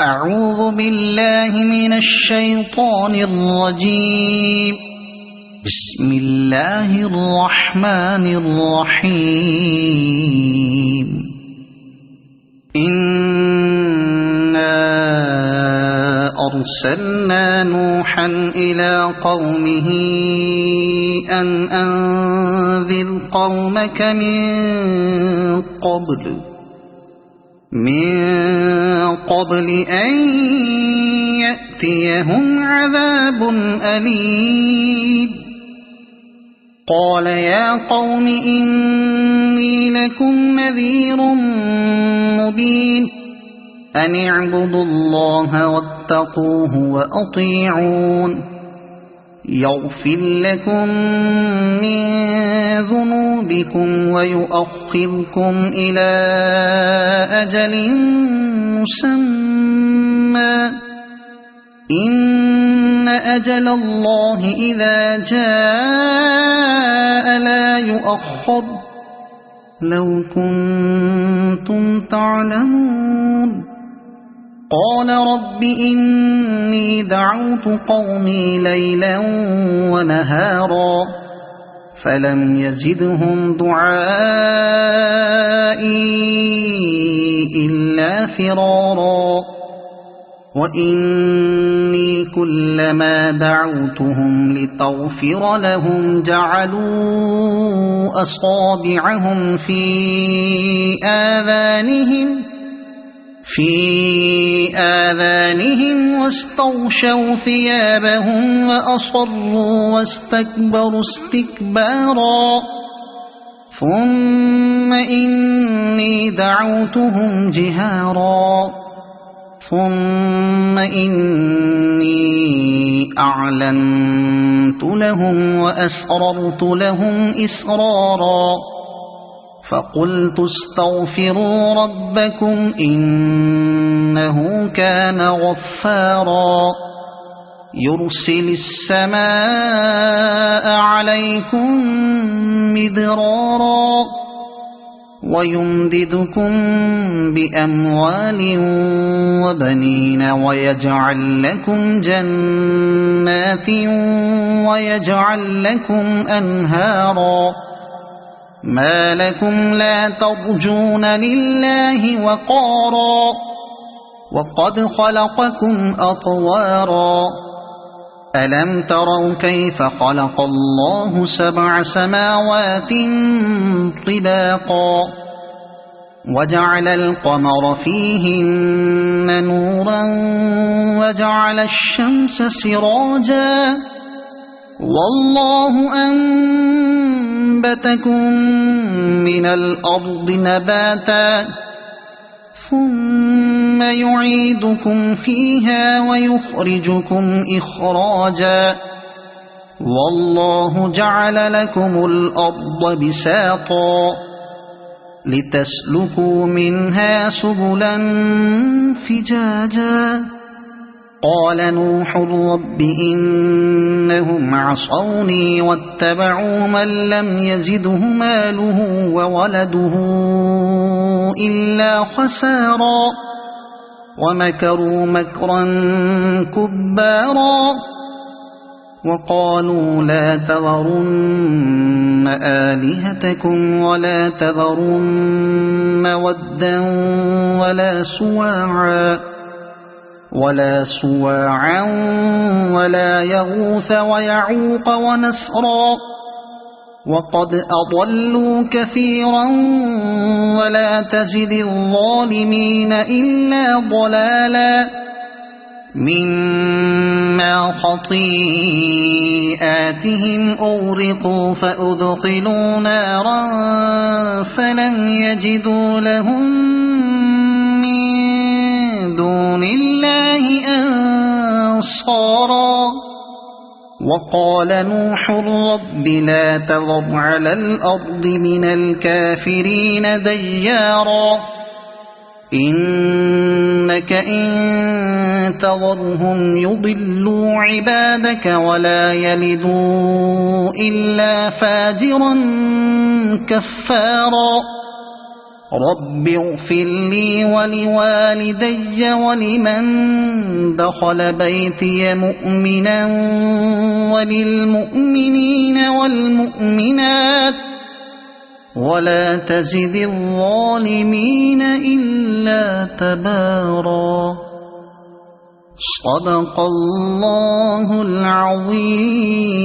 أعوذ بالله من الشيطان الرجيم. بسم الله الرحمن الرحيم. إنا أرسلنا نوحا إلى قومه أن أنذر قومك من قبل أن يأتيهم عذاب أليم. قال يا قوم إني لكم نذير مبين أن اعبدوا الله واتقوه وأطيعون يغفر لكم من ذنوبكم ويؤخركم إلى أجل مسمى إن أجل الله إذا جاء لا يؤخر لو كنتم تعلمون. قال رب إني دعوت قومي ليلا ونهارا فلم يزدهم دعائي إلا فرارا وإني كلما دعوتهم لتغفر لهم جعلوا أصابعهم في آذانهم واستغشوا ثيابهم وأصروا واستكبروا استكبارا. ثم إني دعوتهم جهارا ثم إني أعلنت لهم وأسررت لهم إسرارا فقلت استغفروا ربكم إنه كان غفارا يرسل السماء عليكم مدرارا ويمددكم بأموال وبنين ويجعل لكم جنات ويجعل لكم أنهارا. ما لكم لا ترجون لله وقارا وقد خلقكم أطوارا. ألم تروا كيف خلق الله 7 سماوات طباقا وجعل القمر فيهن نورا وجعل الشمس سراجا والله أنبتكم من الأرض نباتا ثم يعيدكم فيها ويخرجكم إخراجا والله جعل لكم الأرض بساطا لتسلكوا منها سبلا فجاجا. قال نوح رب إنهم عصوني واتبعوا من لم يزده ماله وولده إلا خسارا ومكروا مكرا كبارا وقالوا لا تذرن آلهتكم ولا تذرن ودا ولا سواعا ولا يغوث ويعوق ونسرا وقد أضلوا كثيرا ولا تزد الظالمين إلا ضلالا. مما خطيئاتهم أغرقوا فأدخلوا نارا فلم يجدوا لهم دون الله أنصارا. وقال نوح رب لا تذر على الأرض من الكافرين ديارا إنك إن تذرهم يضلوا عبادك ولا يلدوا إلا فاجرا كفارا. رب اغفر لي ولوالدي ولمن دخل بيتي مؤمنا وللمؤمنين والمؤمنات ولا تزد الظالمين إلا تبارا. صدق الله العظيم.